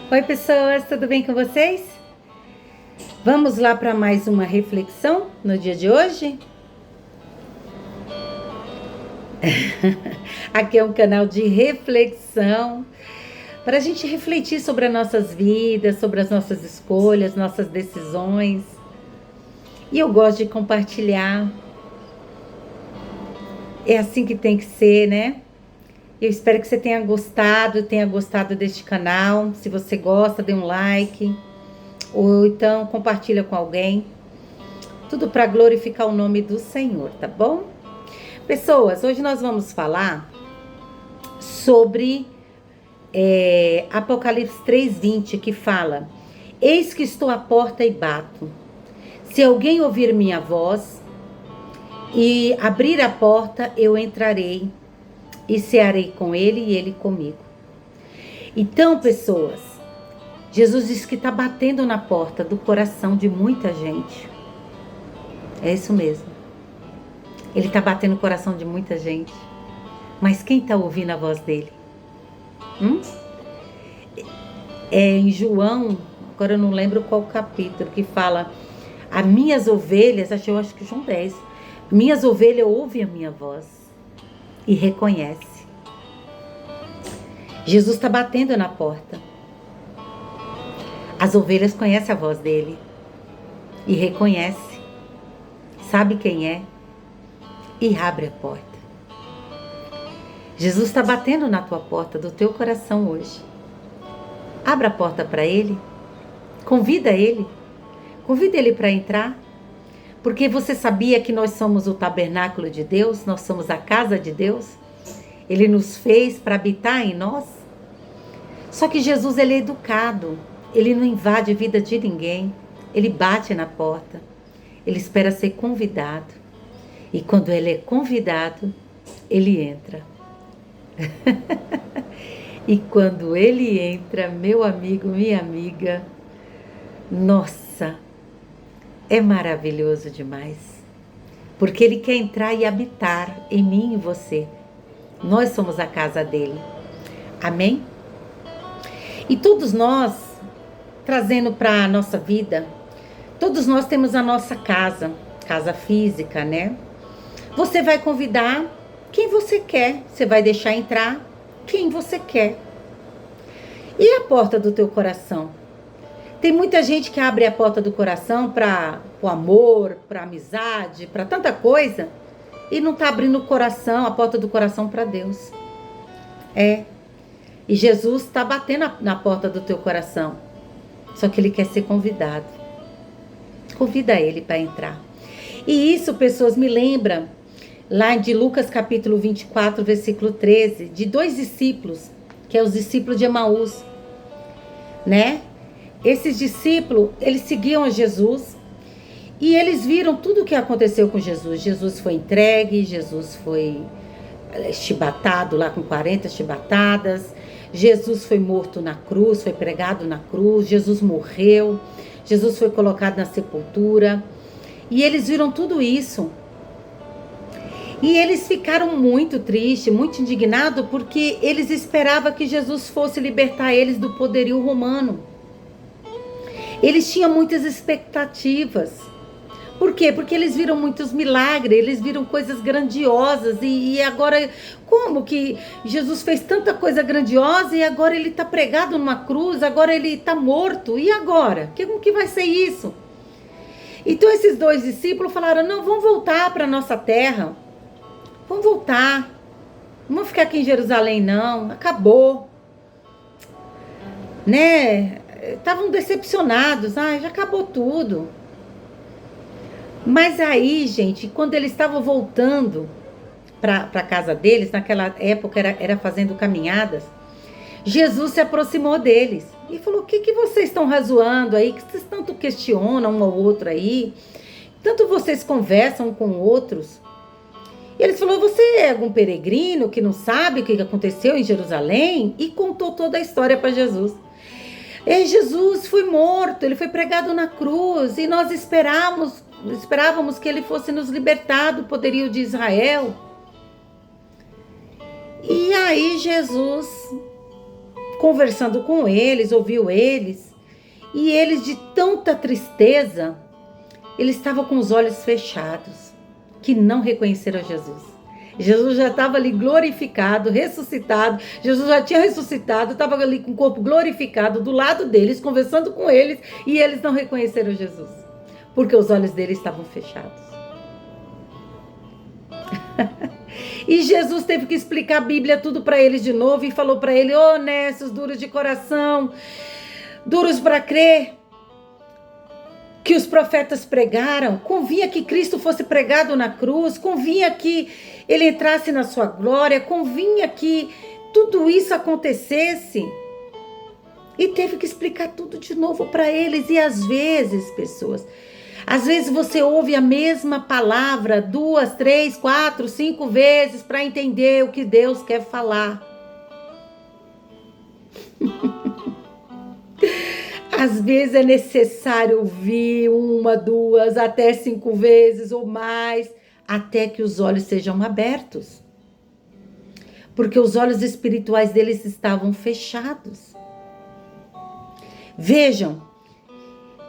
Oi, pessoas, tudo bem com vocês? Vamos lá para mais uma reflexão no dia de hoje? Aqui é um canal de reflexão para a gente refletir sobre as nossas vidas, sobre as nossas escolhas, nossas decisões. E eu gosto de compartilhar. É assim que tem que ser, né? Eu espero que você tenha gostado deste canal. Se você gosta, dê um like. Ou então compartilha com alguém. Tudo para glorificar o nome do Senhor, tá bom? Pessoas, hoje nós vamos falar sobre Apocalipse 3:20, que fala: Eis que estou à porta e bato. Se alguém ouvir minha voz e abrir a porta, eu entrarei e cearei com ele e ele comigo. Então, pessoas, Jesus diz que está batendo na porta do coração de muita gente. É isso mesmo. Ele está batendo no coração de muita gente. Mas quem está ouvindo a voz dele? Em João, agora eu não lembro qual capítulo, que fala: as minhas ovelhas, eu acho que João 10, minhas ovelhas ouvem a minha voz e reconhece. Jesus está batendo na porta. As ovelhas conhecem a voz dele e reconhece, sabe quem é e abre a porta. Jesus está batendo na tua porta do teu coração hoje. Abra a porta para ele, convida ele para entrar, porque você sabia que nós somos o tabernáculo de Deus, nós somos a casa de Deus, ele nos fez para habitar em nós. Só que Jesus, ele é educado, ele não invade a vida de ninguém, ele bate na porta, ele espera ser convidado, e quando ele é convidado, ele entra. E quando ele entra, meu amigo, minha amiga, nossa, é maravilhoso demais. Porque ele quer entrar e habitar em mim e em você. Nós somos a casa dele. Amém? E todos nós, trazendo para a nossa vida, todos nós temos a nossa casa física, né? Você vai convidar quem você quer, você vai deixar entrar quem você quer. E a porta do teu coração? Tem muita gente que abre a porta do coração para o amor, para amizade, para tanta coisa, e não está abrindo o coração, a porta do coração para Deus. E Jesus está batendo na porta do teu coração, só que ele quer ser convidado. Convida ele para entrar. E isso, pessoas, me lembra lá de Lucas capítulo 24, versículo 13, de 2 discípulos, que é os discípulos de Emaús, né? Esses discípulos, eles seguiam a Jesus e eles viram tudo o que aconteceu com Jesus. Jesus foi entregue, Jesus foi chibatado lá com 40 chibatadas, Jesus foi morto na cruz, foi pregado na cruz, Jesus morreu, Jesus foi colocado na sepultura, e eles viram tudo isso. E eles ficaram muito tristes, muito indignados, porque eles esperavam que Jesus fosse libertar eles do poderio romano. Eles tinham muitas expectativas. Por quê? Porque eles viram muitos milagres, eles viram coisas grandiosas. E agora, como que Jesus fez tanta coisa grandiosa e agora ele está pregado numa cruz, agora ele está morto? E agora? Como que vai ser isso? Então esses 2 discípulos falaram: não, vamos voltar para a nossa terra. Vamos voltar. Não vamos ficar aqui em Jerusalém, não. Acabou. Né? Estavam decepcionados. Já acabou tudo. Mas aí, gente, quando eles estavam voltando para a casa deles, naquela época era fazendo caminhadas, Jesus se aproximou deles e falou: o que vocês estão razoando aí? Que vocês tanto questionam um ao outro aí? Tanto vocês conversam com outros? E eles falaram: você é algum peregrino que não sabe o que aconteceu em Jerusalém? E contou toda a história para Jesus. Jesus foi morto, ele foi pregado na cruz e nós esperávamos que ele fosse nos libertar do poderio de Israel. E aí Jesus conversando com eles, ouviu eles, e eles, de tanta tristeza, eles estavam com os olhos fechados, que não reconheceram Jesus. Jesus já estava ali glorificado, ressuscitado. Jesus já tinha ressuscitado, estava ali com o corpo glorificado do lado deles, conversando com eles, e eles não reconheceram Jesus, porque os olhos deles estavam fechados. E Jesus teve que explicar a Bíblia tudo para eles de novo e falou para ele: ô nécios, duros de coração, duros para crer, que os profetas pregaram, convinha que Cristo fosse pregado na cruz, convinha que ele entrasse na sua glória, convinha que tudo isso acontecesse. E teve que explicar tudo de novo para eles. E às vezes, pessoas, às vezes você ouve a mesma palavra 2, 3, 4, 5 vezes para entender o que Deus quer falar. Às vezes é necessário ouvir 1, 2, até 5 vezes ou mais, até que os olhos sejam abertos. Porque os olhos espirituais deles estavam fechados. Vejam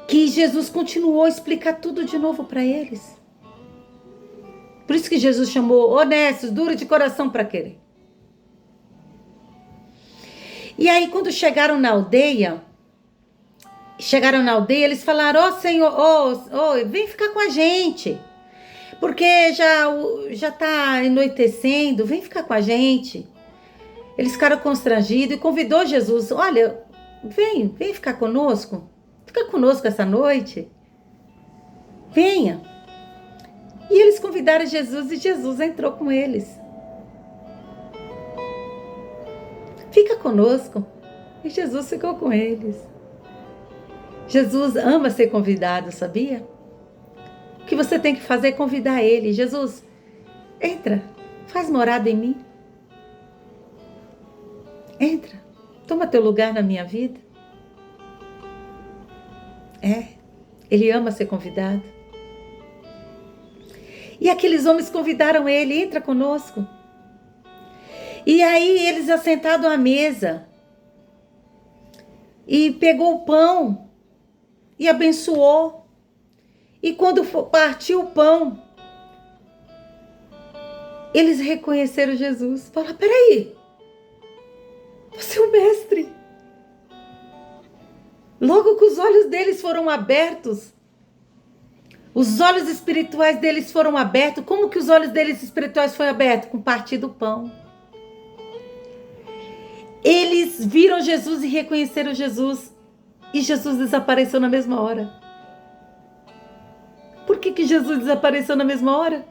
que Jesus continuou a explicar tudo de novo para eles. Por isso que Jesus chamou honestos, duros de coração para querer. E aí, quando chegaram na aldeia, eles falaram: Senhor, vem ficar com a gente, porque já tá anoitecendo, vem ficar com a gente. Eles ficaram constrangidos e convidou Jesus: olha, vem ficar conosco, fica conosco essa noite, venha. E eles convidaram Jesus e Jesus entrou com eles. Fica conosco. E Jesus ficou com eles. Jesus ama ser convidado, sabia? O que você tem que fazer é convidar ele. Jesus, entra, faz morada em mim. Entra, toma teu lugar na minha vida. Ele ama ser convidado. E aqueles homens convidaram ele: entra conosco. E aí eles assentados à mesa, e pegou o pão e abençoou. E quando partiu o pão, eles reconheceram Jesus. Falaram: peraí, você é o mestre. Logo que os olhos deles foram abertos, os olhos espirituais deles foram abertos. Como que os olhos deles espirituais foram abertos? Com partir do pão. Eles viram Jesus e reconheceram Jesus. E Jesus desapareceu na mesma hora. Por que Jesus desapareceu na mesma hora?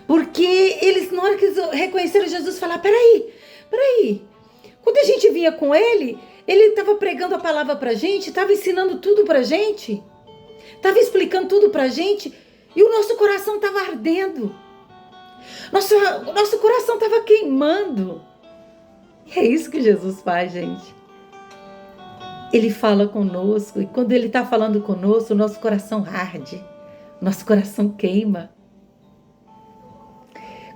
Porque eles, na hora que reconheceram Jesus, falaram: peraí. Quando a gente vinha com ele estava pregando a palavra pra gente, estava ensinando tudo pra gente, estava explicando tudo pra gente, e o nosso coração estava ardendo. O nosso coração estava queimando. E é isso que Jesus faz, gente. Ele fala conosco, e quando ele está falando conosco, o nosso coração arde, nosso coração queima.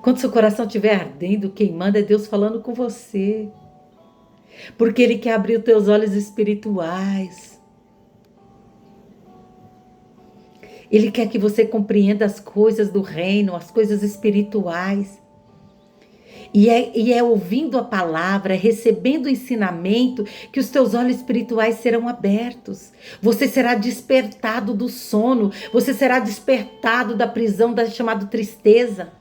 Quando seu coração estiver ardendo, queimando, é Deus falando com você. Porque Ele quer abrir os teus olhos espirituais. Ele quer que você compreenda as coisas do reino, as coisas espirituais. E é ouvindo a palavra, recebendo o ensinamento, que os teus olhos espirituais serão abertos. Você será despertado do sono. Você será despertado da prisão da chamada tristeza.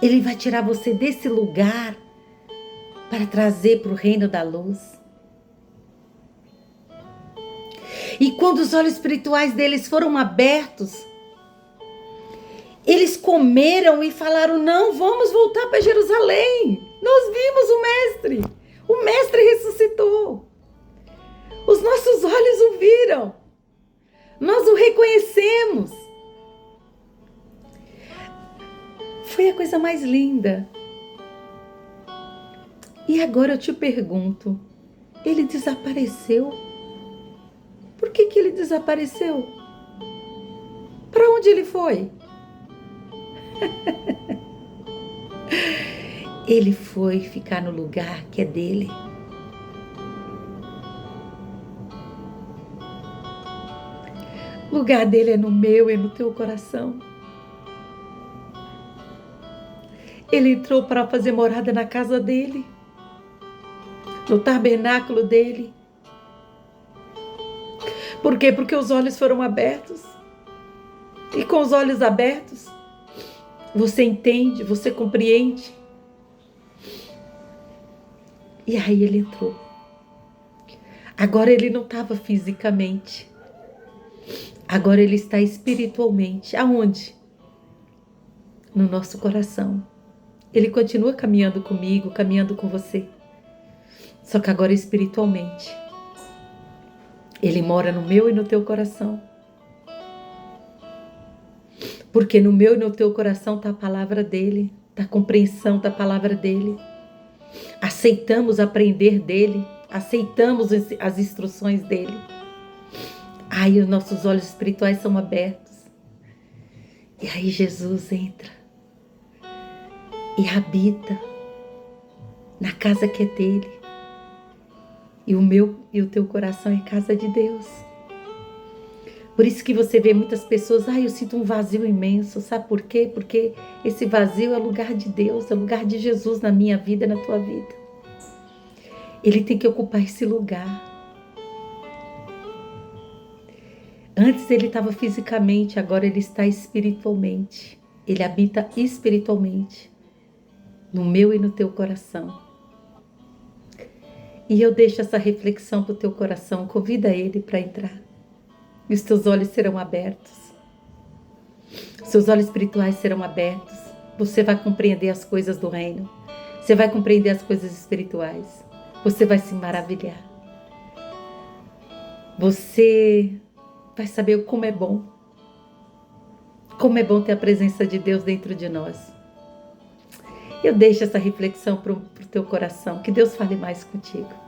Ele vai tirar você desse lugar para trazer para o reino da luz. E quando os olhos espirituais deles foram abertos, eles comeram e falaram: não, vamos voltar para Jerusalém. Nós vimos o Mestre. O Mestre ressuscitou. Os nossos olhos o viram. Nós o reconhecemos. Foi a coisa mais linda. E agora eu te pergunto: ele desapareceu? Por que ele desapareceu? Para onde ele foi? Ele foi ficar no lugar que é dele. O lugar dele é no meu e no teu coração. Ele entrou para fazer morada na casa dele, no tabernáculo dele. Por quê? Porque os olhos foram abertos. E com os olhos abertos, você entende, você compreende. E aí ele entrou. Agora ele não estava fisicamente. Agora ele está espiritualmente. Aonde? No nosso coração. Ele continua caminhando comigo, caminhando com você. Só que agora espiritualmente. Ele mora no meu e no teu coração. Porque no meu e no teu coração está a palavra dele, está a compreensão da palavra dele. Aceitamos aprender dele, aceitamos as instruções dele. Aí os nossos olhos espirituais são abertos. E aí Jesus entra e habita na casa que é dele. E o meu e o teu coração é casa de Deus. Por isso que você vê muitas pessoas, eu sinto um vazio imenso. Sabe por quê? Porque esse vazio é o lugar de Deus, é o lugar de Jesus na minha vida e na tua vida. Ele tem que ocupar esse lugar. Antes ele estava fisicamente, agora ele está espiritualmente. Ele habita espiritualmente no meu e no teu coração. E eu deixo essa reflexão para o teu coração. Convida ele para entrar. E os teus olhos serão abertos. Seus olhos espirituais serão abertos. Você vai compreender as coisas do reino. Você vai compreender as coisas espirituais. Você vai se maravilhar. Você vai saber como é bom. Como é bom ter a presença de Deus dentro de nós. Eu deixo essa reflexão para o teu coração. Que Deus fale mais contigo.